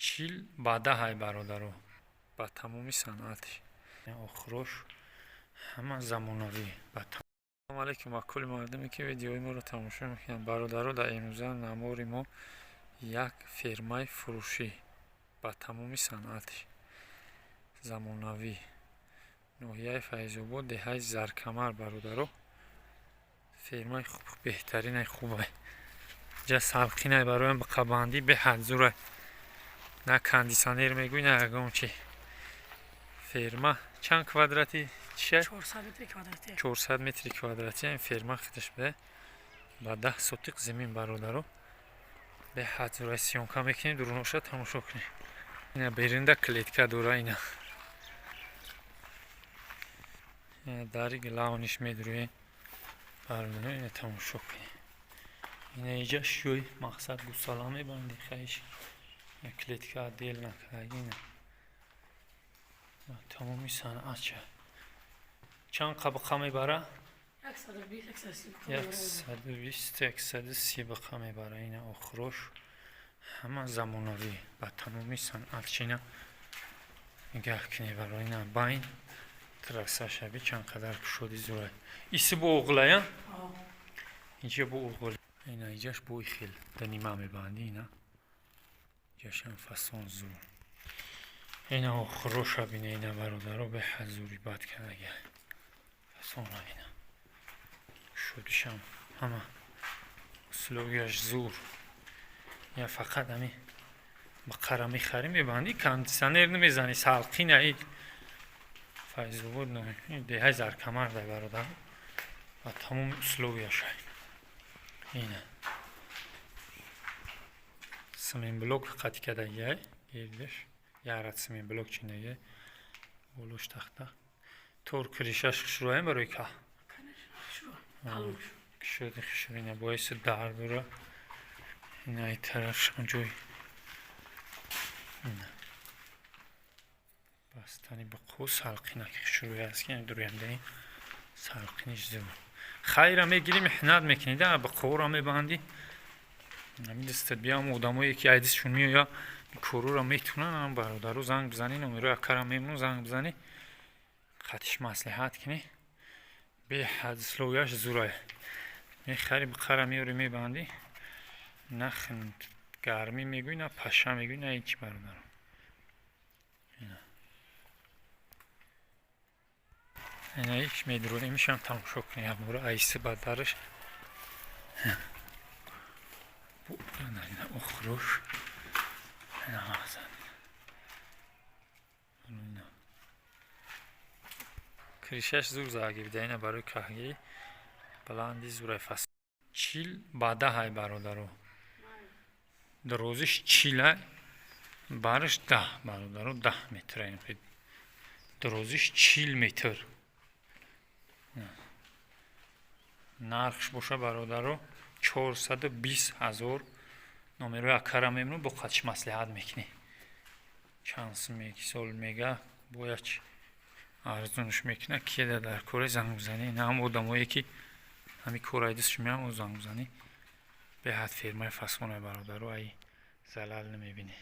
чил ба 10 бародаро ба тамоми санъати охрош ҳама замонавӣ ба Assalomu alaykum va kulli mardumi ki videoyi mo'ro tomosha meکنن. бародаро дар имрӯза намори мо як фермаи фурӯшӣ ба тамоми санъати замонавӣ ноҳияи Файзобод, деҳаи Заркамар. бародаро фермаи беҳтаринай хубай ҷа салқинай бароям ба қабандӣ беҳад зурай на кондисионер мегӯй на ягон чи. ферма чанд квадрати 400 метри квадрати ин ферма хидаш бе ба 10 сотиқ замин. бародаро беҳад зурай сёнка мекунем. дуруноша тамошо кунем. ина беринда клетка дора. ина дари главниш медуруем. бародаро ина тамошо кунем. ина иҷа шӯй мақсад гусала мебанди хаиш клетка отдел накардагина тамоми санъат ша. чанд қабқа мебара? 120-130 бақа мебара. ина охрош ҳама замонавӣ ба тамоми санъат шина нигаҳ кунӣ. барои ина байн трасашаби чанд қадар кушоди зурай. иси бо уғлая инҷа бо уғл. ина иҷаш бои хел данима мебанди. ина иҷашам фасон зур. ина охроша бина. ина бародаро беҳад зури бад кардаги фасона бина шудишам ҳама условияш зур. я фақат ами бақара мехарӣ мебанди кондисионер намезани салқина. ин Файзобод деҳаи Заркамар дай бародаро ба тамоми условияша. ина симинблок қатӣ кардагиай гирдаш ярат симинблок чинагиай болош тахта тор кришаш хушроям барои ка кишоди хушрина боиси дардора. ина ай тарафшон ҷой бастани ба қу салқина ки хушрӯя аст ки дуруяндаи салқиниш зур. хайра мегирӣ меҳнат мекунӣ да ба қура мебанди. намидистед биям одамое ки айдисшон меоя корора метунан. бародаро занг бизанӣ номерои акара мемон занг бизанӣ қатиш маслиҳат кунӣ. беҳад условияш зурай мехари бақара меори мебанди. на гармӣ мегӯй на паша мегӯй на ҳеҷ. бародаро ина иш медуроем мишам тамошо кунӣ. ябора айси ба дараш охрош кришаш зур загирда. ина барои каҳгирӣ баланди зурай фас чил ба 10 бародаро дарозиш чилай бариш 10 бародаро 10 метр. дарозиш 40 метр. нархш боша бародаро 420 000. номерои акара мемонӣ бо қатиш маслиҳат мекунӣ. чанд сол мега бояд арзунш мекуна кида дар кори занг бизанӣ. ина ҳам одамое ки ҳами корайдисш меам о занг бизанӣ. беҳад фермаи фасонай бародаро ай залал намебинӣ.